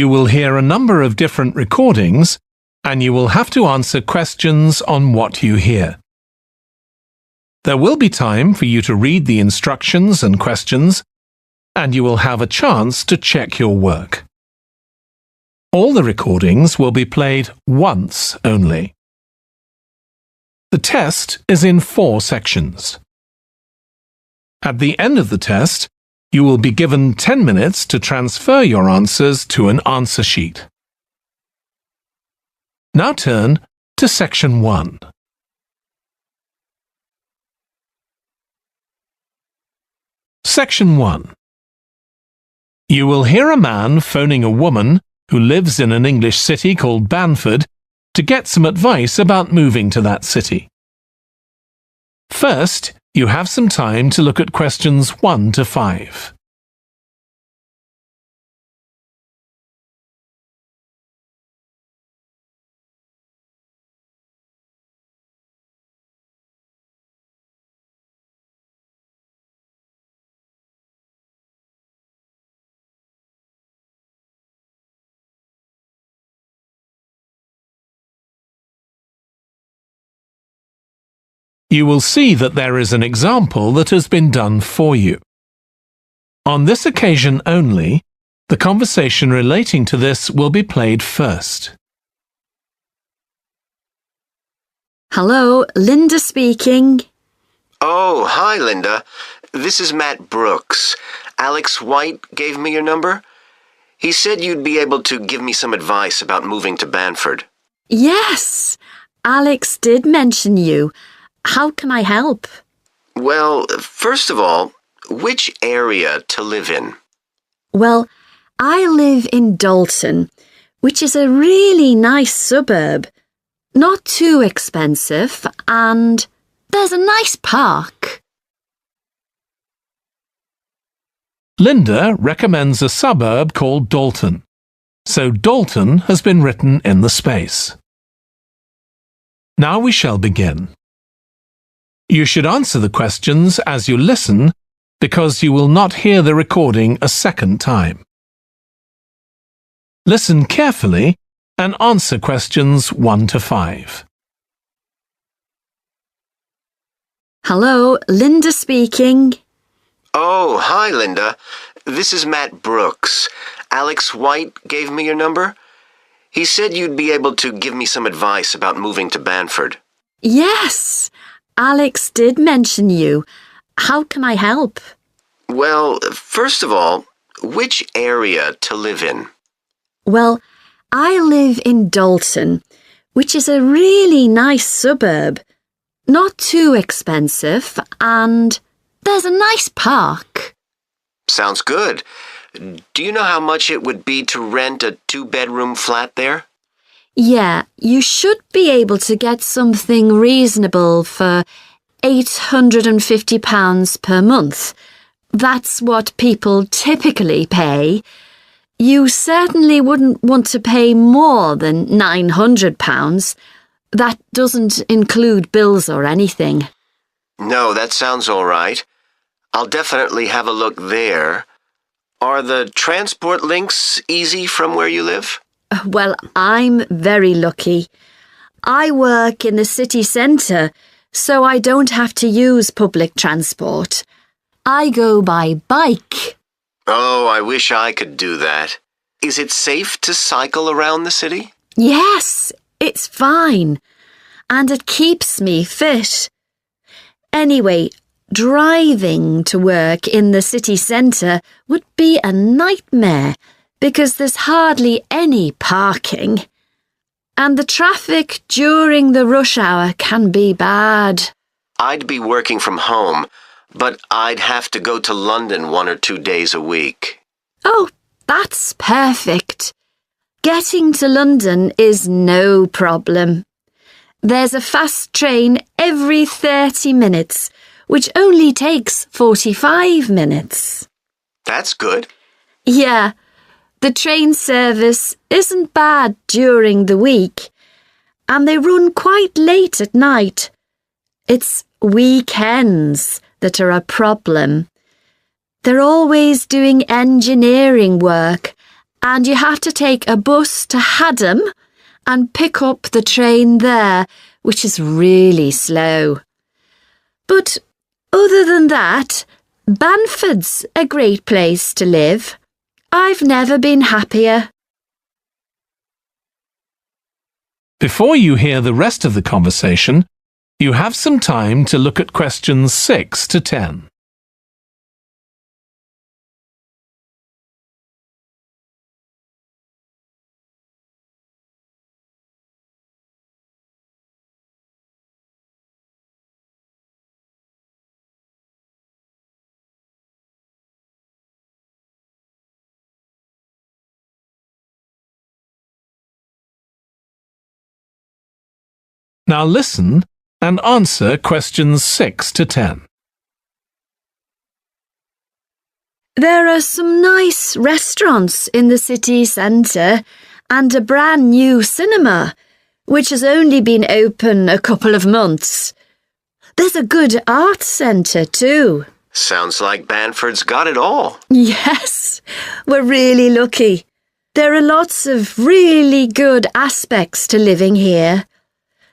You will hear a number of different recordings, and you will have to answer questions on what you hear. There will be time for you to read the instructions and questions, and you will have a chance to check your work. All the recordings will be played once only. The test is in 4 sections. At the end of the test, you will be given 10 minutes to transfer your answers to an answer sheet. Now turn to Section 1. Section 1. You will hear a man phoning a woman who lives in an English city called Banford to get some advice about moving to that city. First, you have some time to look at questions 1 to 5. You will see that there is an example that has been done for you. On this occasion only, the conversation relating to this will be played first. Hello, Linda speaking. Oh, hi, Linda. This is Matt Brooks. Alex White gave me your number. He said you'd be able to give me some advice about moving to Banford. Yes, Alex did mention you. How can I help? Well, first of all, which area to live in? Well, I live in Dalton, which is a really nice suburb. Not too expensive, and there's a nice park. Linda recommends a suburb called Dalton, so Dalton has been written in the space. Now we shall begin. You should answer the questions as you listen because you will not hear the recording a second time. Listen carefully and answer questions 1 to 5. Hello, Linda speaking. Oh, hi, Linda. This is Matt Brooks. Alex White gave me your number. He said you'd be able to give me some advice about moving to Banford. Yes, Alex did mention you. How can I help? Well, first of all, which area to live in? Well, I live in Dalton, which is a really nice suburb. Not too expensive, and there's a nice park. Sounds good. Do you know how much it would be to rent a 2-bedroom flat there? Yeah, you should be able to get something reasonable for £850 per month. That's what people typically pay. You certainly wouldn't want to pay more than £900. That doesn't include bills or anything. No, that sounds all right. I'll definitely have a look there. Are the transport links easy from where you live? Well, I'm very lucky. I work in the city centre, so I don't have to use public transport. I go by bike. Oh, I wish I could do that. Is it safe to cycle around the city? Yes, it's fine. And it keeps me fit. Anyway, driving to work in the city centre would be a nightmare because there's hardly any parking. And the traffic during the rush hour can be bad. I'd be working from home, but I'd have to go to London 1 or 2 days a week. Oh, that's perfect. Getting to London is no problem. There's a fast train every 30 minutes, which only takes 45 minutes. That's good. Yeah, the train service isn't bad during the week, and they run quite late at night. It's weekends that are a problem. They're always doing engineering work, and you have to take a bus to Haddam and pick up the train there, which is really slow. But other than that, Banford's a great place to live. I've never been happier. Before you hear the rest of the conversation, you have some time to look at questions 6 to 10. Now listen and answer questions 6 to 10. There are some nice restaurants in the city centre and a brand new cinema, which has only been open a couple of months. There's a good art centre too. Sounds like Banford's got it all. Yes, we're really lucky. There are lots of really good aspects to living here.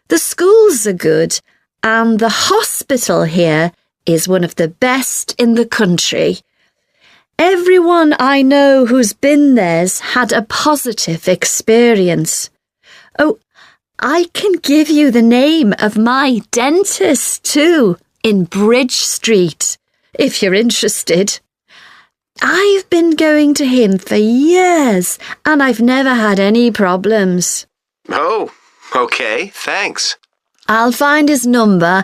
The schools are good, and the hospital here is one of the best in the country. Everyone I know who's been there's had a positive experience. Oh, I can give you the name of my dentist too, in Bridge Street, if you're interested. I've been going to him for years, and I've never had any problems. Oh, okay, thanks. I'll find his number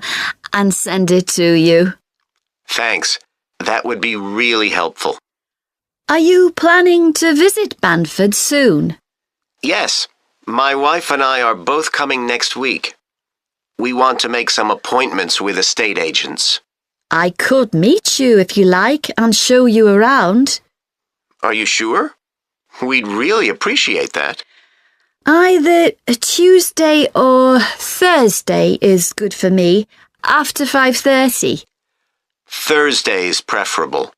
and send it to you. Thanks. That would be really helpful. Are you planning to visit Banford soon? Yes, my wife and I are both coming next week. We want to make some appointments with estate agents. I could meet you if you like and show you around. Are you sure? We'd really appreciate that. Either Tuesday or Thursday is good for me, after 5:30. Thursday's preferable.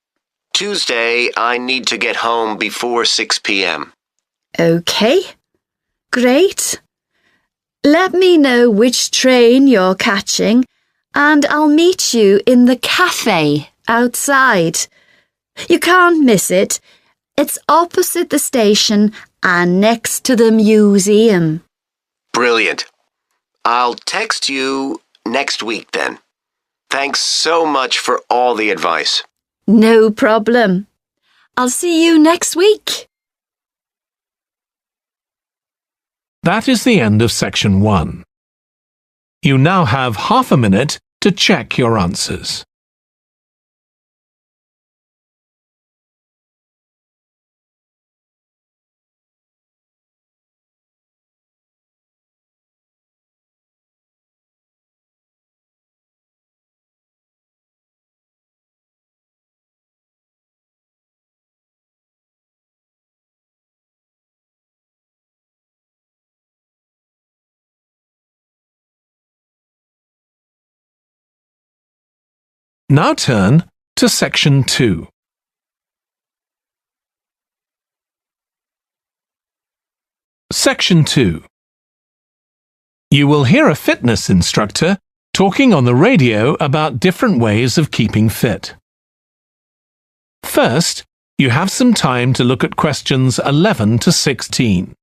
Tuesday, I need to get home before 6 p.m. Okay, great. Let me know which train you're catching and I'll meet you in the cafe outside. You can't miss it. It's opposite the station and next to the museum. Brilliant. I'll text you next week then. Thanks so much for all the advice. No problem. I'll see you next week. That is the end of section 1. You now have half a minute to check your answers. Now turn to section 2. Section 2. You will hear a fitness instructor talking on the radio about different ways of keeping fit. First, you have some time to look at questions 11 to 16.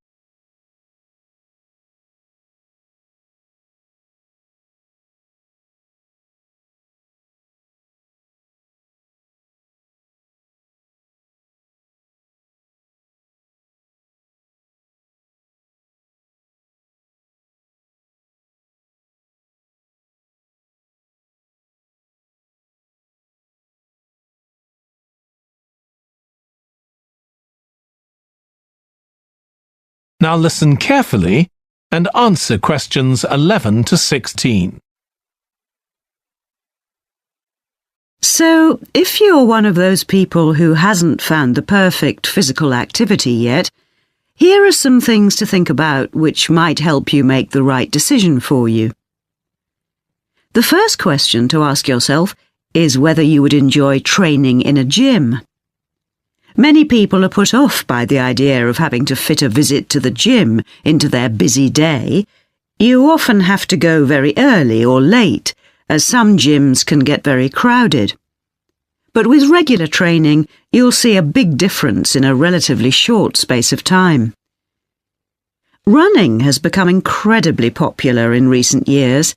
Now listen carefully and answer questions 11 to 16. So, if you're one of those people who hasn't found the perfect physical activity yet, here are some things to think about which might help you make the right decision for you. The first question to ask yourself is whether you would enjoy training in a gym. Many people are put off by the idea of having to fit a visit to the gym into their busy day. You often have to go very early or late, as some gyms can get very crowded. But with regular training, you'll see a big difference in a relatively short space of time. Running has become incredibly popular in recent years.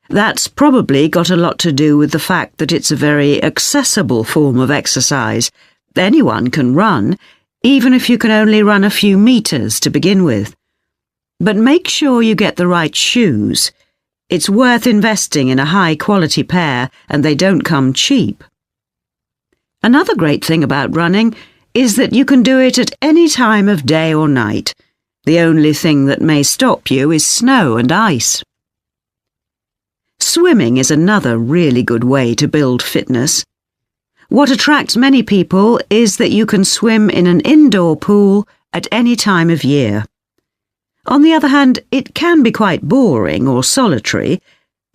That's probably got a lot to do with the fact that it's a very accessible form of exercise. Anyone can run, even if you can only run a few meters to begin with. But make sure you get the right shoes. It's worth investing in a high-quality pair, and they don't come cheap. Another great thing about running is that you can do it at any time of day or night. The only thing that may stop you is snow and ice. Swimming is another really good way to build fitness. What attracts many people is that you can swim in an indoor pool at any time of year. On the other hand, it can be quite boring or solitary.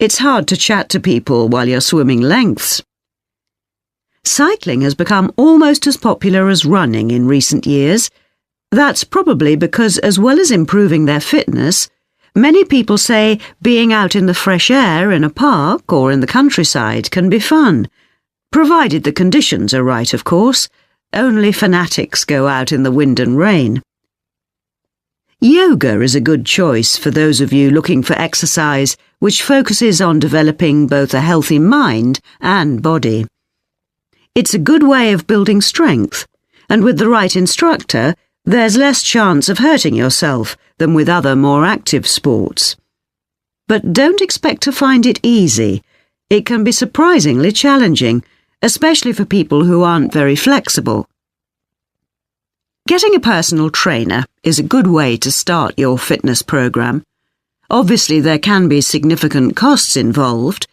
It's hard to chat to people while you're swimming lengths. Cycling has become almost as popular as running in recent years. That's probably because, as well as improving their fitness, many people say being out in the fresh air in a park or in the countryside can be fun, provided the conditions are right, of course. Only fanatics go out in the wind and rain. Yoga is a good choice for those of you looking for exercise which focuses on developing both a healthy mind and body. It's a good way of building strength, and with the right instructor, there's less chance of hurting yourself than with other more active sports. But don't expect to find it easy. It can be surprisingly challenging, especially for people who aren't very flexible. Getting a personal trainer is a good way to start your fitness program. Obviously, there can be significant costs involved,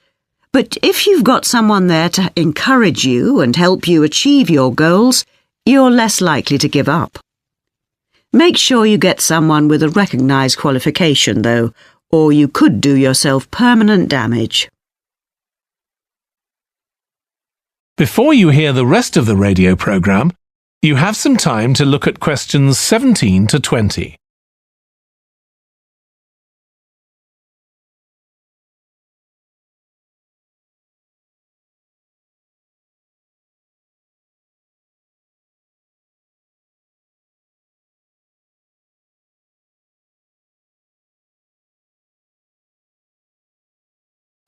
but if you've got someone there to encourage you and help you achieve your goals, you're less likely to give up. Make sure you get someone with a recognised qualification, though, or you could do yourself permanent damage. Before you hear the rest of the radio programme, you have some time to look at questions 17 to 20.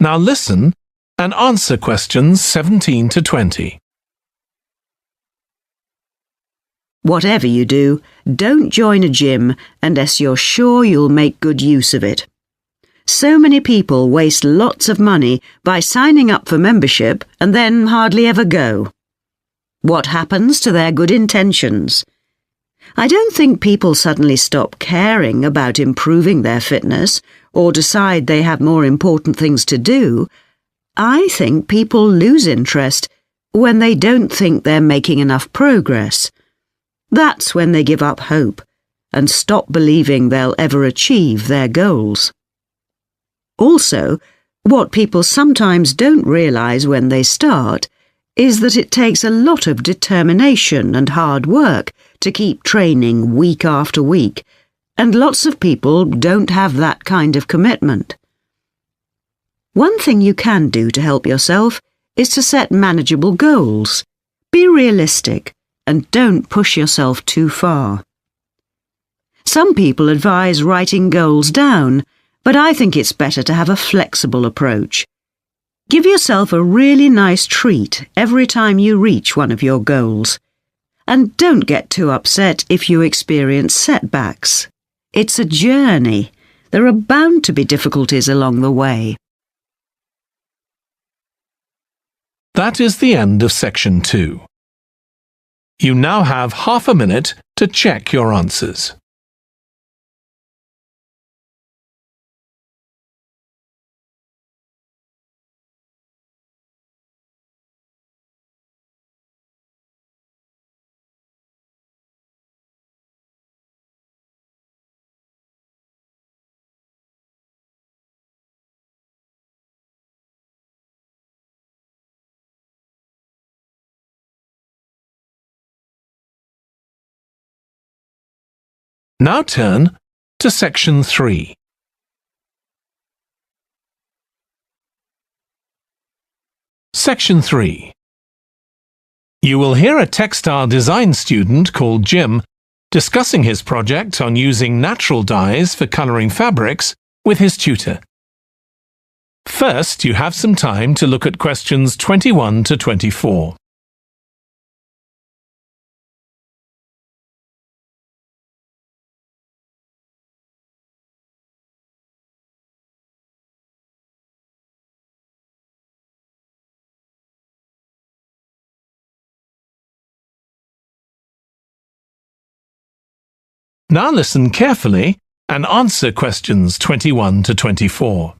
Now listen and answer questions 17 to 20. Whatever you do, don't join a gym unless you're sure you'll make good use of it. So many people waste lots of money by signing up for membership and then hardly ever go. What happens to their good intentions? I don't think people suddenly stop caring about improving their fitness or decide they have more important things to do. I think people lose interest when they don't think they're making enough progress. That's when they give up hope and stop believing they'll ever achieve their goals. Also, what people sometimes don't realise when they start is that it takes a lot of determination and hard work to keep training week after week, and lots of people don't have that kind of commitment. One thing you can do to help yourself is to set manageable goals. Be realistic and don't push yourself too far. Some people advise writing goals down, but I think it's better to have a flexible approach. Give yourself a really nice treat every time you reach one of your goals. And don't get too upset if you experience setbacks. It's a journey. There are bound to be difficulties along the way. That is the end of section 2. You now have half a minute to check your answers. Now turn to Section 3. Section 3. You will hear a textile design student called Jim discussing his project on using natural dyes for colouring fabrics with his tutor. First, you have some time to look at questions 21 to 24. Now listen carefully and answer questions 21 to 24.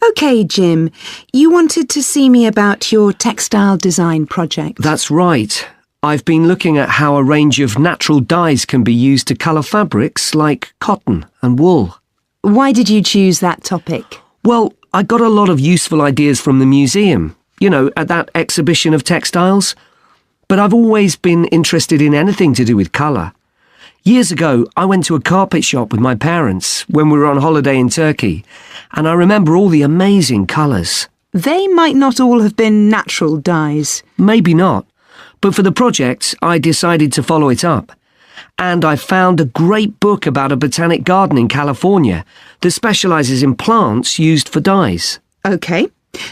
OK, Jim, you wanted to see me about your textile design project. That's right. I've been looking at how a range of natural dyes can be used to colour fabrics like cotton and wool. Why did you choose that topic? Well, I got a lot of useful ideas from the museum, at that exhibition of textiles. But I've always been interested in anything to do with colour. Years ago, I went to a carpet shop with my parents when we were on holiday in Turkey, and I remember all the amazing colours. They might not all have been natural dyes. Maybe not, but for the project, I decided to follow it up. And I found a great book about a botanic garden in California that specialises in plants used for dyes. OK.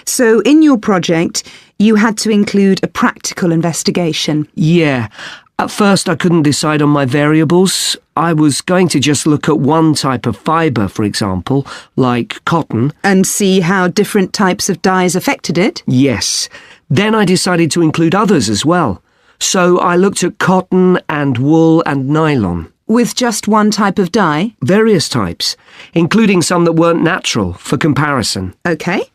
So in your project, you had to include a practical investigation. Yeah. At first I couldn't decide on my variables. I was going to just look at one type of fibre, for example, like cotton. And see how different types of dyes affected it? Yes. Then I decided to include others as well. So I looked at cotton and wool and nylon. With just one type of dye? Various types, including some that weren't natural, for comparison. OK.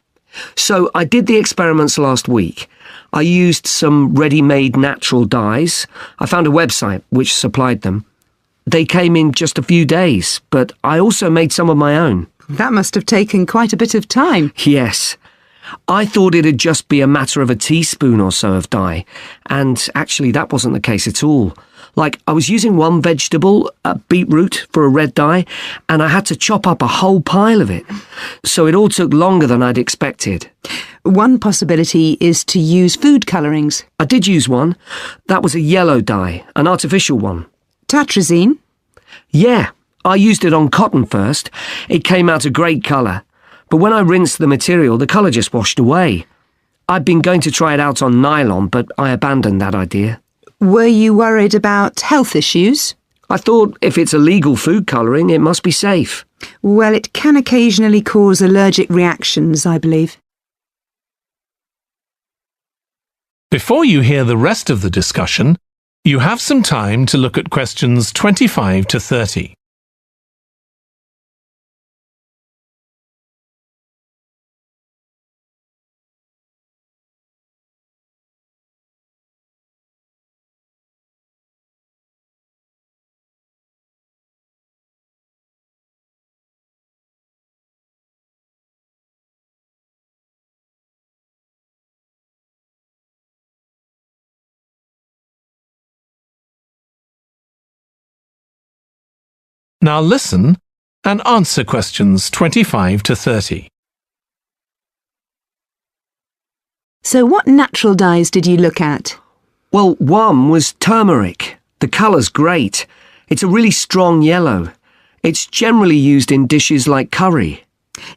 So I did the experiments last week. I used some ready-made natural dyes. I found a website which supplied them. They came in just a few days, but I also made some of my own. That must have taken quite a bit of time. Yes. I thought it'd just be a matter of a teaspoon or so of dye, and actually that wasn't the case at all. Like, I was using one vegetable, beetroot, for a red dye, and I had to chop up a whole pile of it. So it all took longer than I'd expected. One possibility is to use food colourings. I did use one. That was a yellow dye, an artificial one. Tartrazine? Yeah, I used it on cotton first. It came out a great colour. But when I rinsed the material, the colour just washed away. I'd been going to try it out on nylon, but I abandoned that idea. Were you worried about health issues? I thought if it's a legal food colouring, it must be safe. Well, it can occasionally cause allergic reactions, I believe. Before you hear the rest of the discussion, you have some time to look at questions 25 to 30. Now listen and answer questions 25 to 30. So what natural dyes did you look at? Well, one was turmeric. The colour's great. It's a really strong yellow. It's generally used in dishes like curry.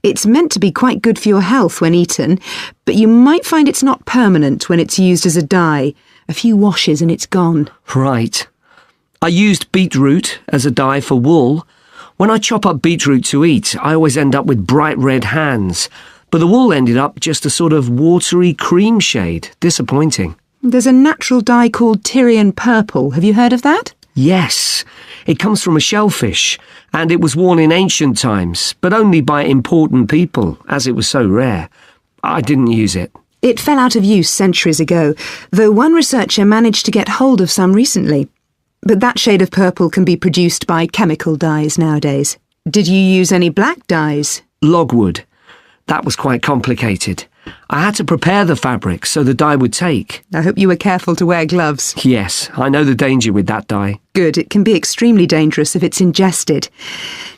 It's meant to be quite good for your health when eaten, but you might find it's not permanent when it's used as a dye. A few washes and it's gone. Right. I used beetroot as a dye for wool. When I chop up beetroot to eat, I always end up with bright red hands. But the wool ended up just a sort of watery cream shade. Disappointing. There's a natural dye called Tyrian purple. Have you heard of that? Yes. It comes from a shellfish, and it was worn in ancient times, but only by important people, as it was so rare. I didn't use it. It fell out of use centuries ago, though one researcher managed to get hold of some recently. But that shade of purple can be produced by chemical dyes nowadays. Did you use any black dyes? Logwood. That was quite complicated. I had to prepare the fabric so the dye would take. I hope you were careful to wear gloves. Yes, I know the danger with that dye. Good, it can be extremely dangerous if it's ingested.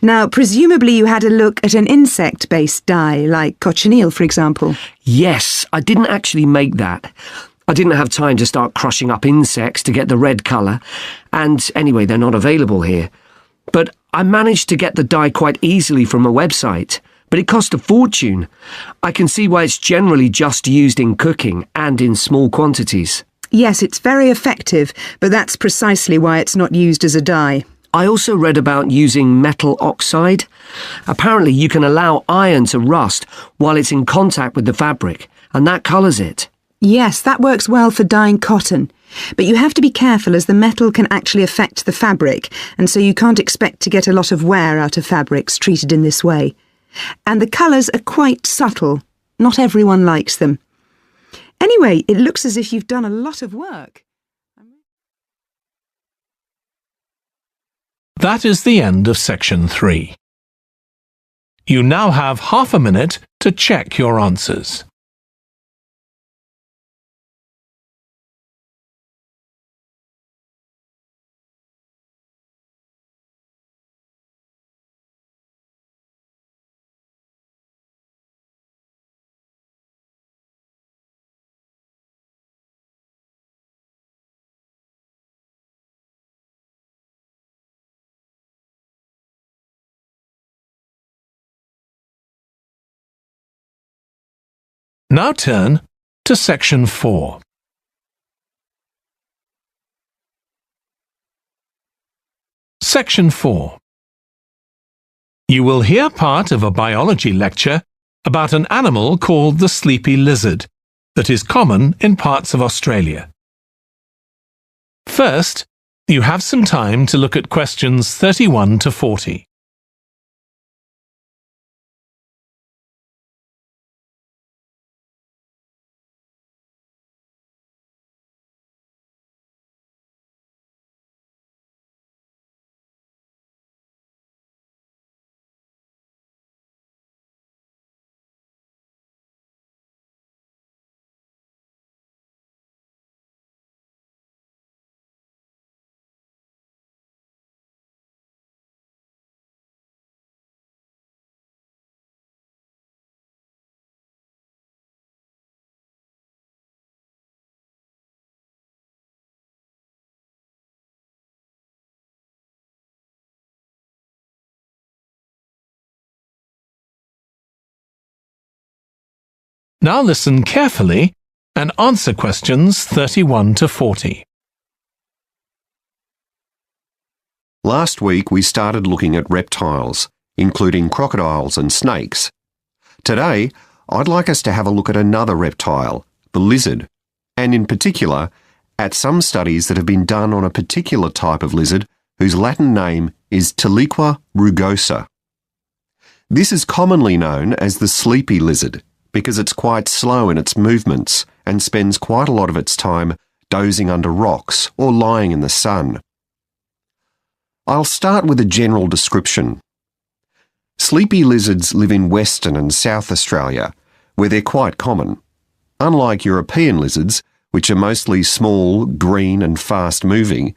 Now, presumably you had a look at an insect-based dye, like cochineal, for example. Yes, I didn't actually make that. I didn't have time to start crushing up insects to get the red colour, and anyway, they're not available here. But I managed to get the dye quite easily from a website, but it cost a fortune. I can see why it's generally just used in cooking and in small quantities. Yes, it's very effective, but that's precisely why it's not used as a dye. I also read about using metal oxide. Apparently you can allow iron to rust while it's in contact with the fabric, and that colours it. Yes, that works well for dyeing cotton. But you have to be careful as the metal can actually affect the fabric, and so you can't expect to get a lot of wear out of fabrics treated in this way. And the colours are quite subtle. Not everyone likes them. Anyway, it looks as if you've done a lot of work. That is the end of section 3. You now have half a minute to check your answers. Now turn to section 4. Section 4. You will hear part of a biology lecture about an animal called the sleepy lizard that is common in parts of Australia. First, you have some time to look at questions 31 to 40. Now listen carefully and answer questions 31 to 40. Last week we started looking at reptiles, including crocodiles and snakes. Today, I'd like us to have a look at another reptile, the lizard, and in particular, at some studies that have been done on a particular type of lizard whose Latin name is Tiliqua rugosa. This is commonly known as the sleepy lizard, because it's quite slow in its movements and spends quite a lot of its time dozing under rocks or lying in the sun. I'll start with a general description. Sleepy lizards live in Western and South Australia, where they're quite common. Unlike European lizards, which are mostly small, green and fast-moving,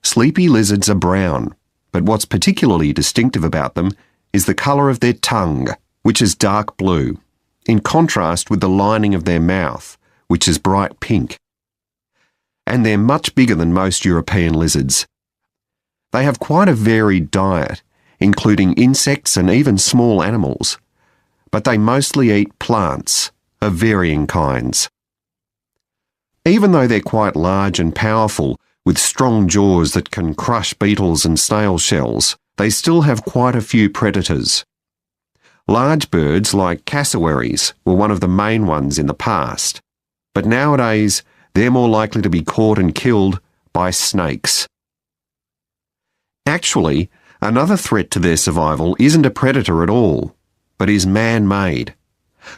sleepy lizards are brown, but what's particularly distinctive about them is the colour of their tongue, which is dark blue, in contrast with the lining of their mouth, which is bright pink. And they're much bigger than most European lizards. They have quite a varied diet, including insects and even small animals, but they mostly eat plants of varying kinds. Even though they're quite large and powerful, with strong jaws that can crush beetles and snail shells, they still have quite a few predators. Large birds like cassowaries were one of the main ones in the past, but nowadays they're more likely to be caught and killed by snakes. Actually, another threat to their survival isn't a predator at all, but is man-made.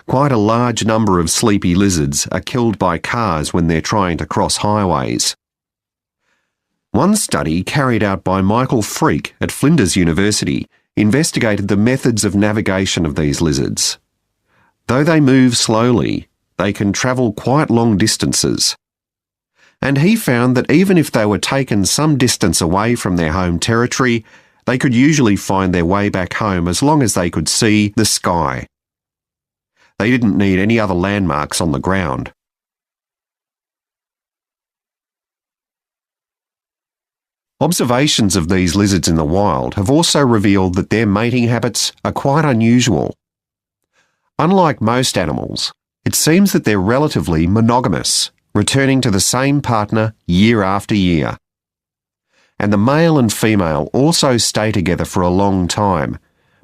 Quite a large number of sleepy lizards are killed by cars when they're trying to cross highways. One study carried out by Michael Freak at Flinders University investigated the methods of navigation of these lizards. Though they move slowly, they can travel quite long distances. And he found that even if they were taken some distance away from their home territory, they could usually find their way back home as long as they could see the sky. They didn't need any other landmarks on the ground. Observations of these lizards in the wild have also revealed that their mating habits are quite unusual. Unlike most animals, it seems that they're relatively monogamous, returning to the same partner year after year. And the male and female also stay together for a long time,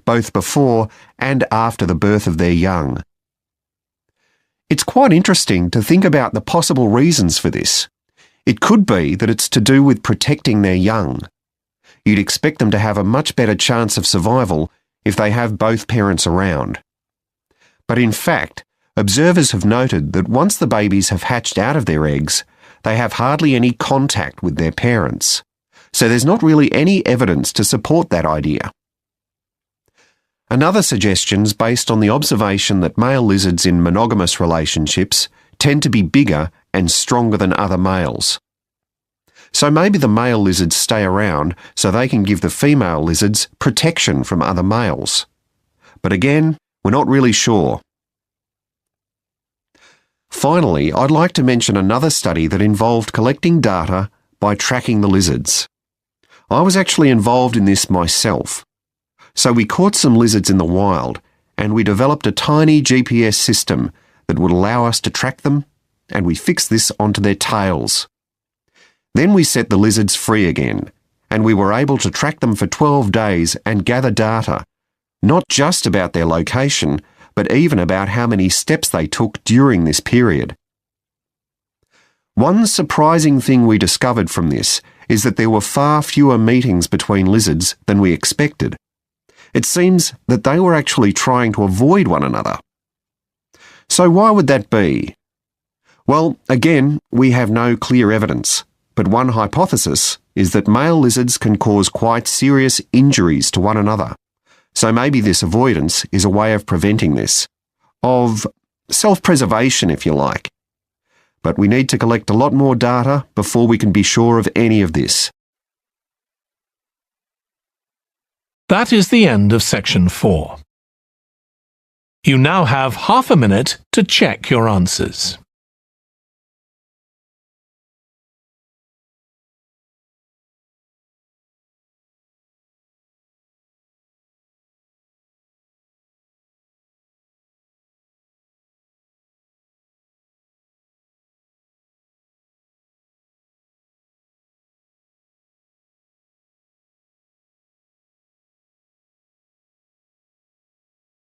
both before and after the birth of their young. It's quite interesting to think about the possible reasons for this. It could be that it's to do with protecting their young. You'd expect them to have a much better chance of survival if they have both parents around. But in fact, observers have noted that once the babies have hatched out of their eggs, they have hardly any contact with their parents. So there's not really any evidence to support that idea. Another suggestion's based on the observation that male lizards in monogamous relationships tend to be bigger and stronger than other males. So maybe the male lizards stay around so they can give the female lizards protection from other males. But again, we're not really sure. Finally, I'd like to mention another study that involved collecting data by tracking the lizards. I was actually involved in this myself. So we caught some lizards in the wild and we developed a tiny GPS system that would allow us to track them, and we fixed this onto their tails. Then we set the lizards free again, and we were able to track them for 12 days and gather data, not just about their location, but even about how many steps they took during this period. One surprising thing we discovered from this is that there were far fewer meetings between lizards than we expected. It seems that they were actually trying to avoid one another. So why would that be? Well, again, we have no clear evidence, but one hypothesis is that male lizards can cause quite serious injuries to one another. So maybe this avoidance is a way of preventing this, of self-preservation if you like. But we need to collect a lot more data before we can be sure of any of this. That is the end of section 4. You now have half a minute to check your answers.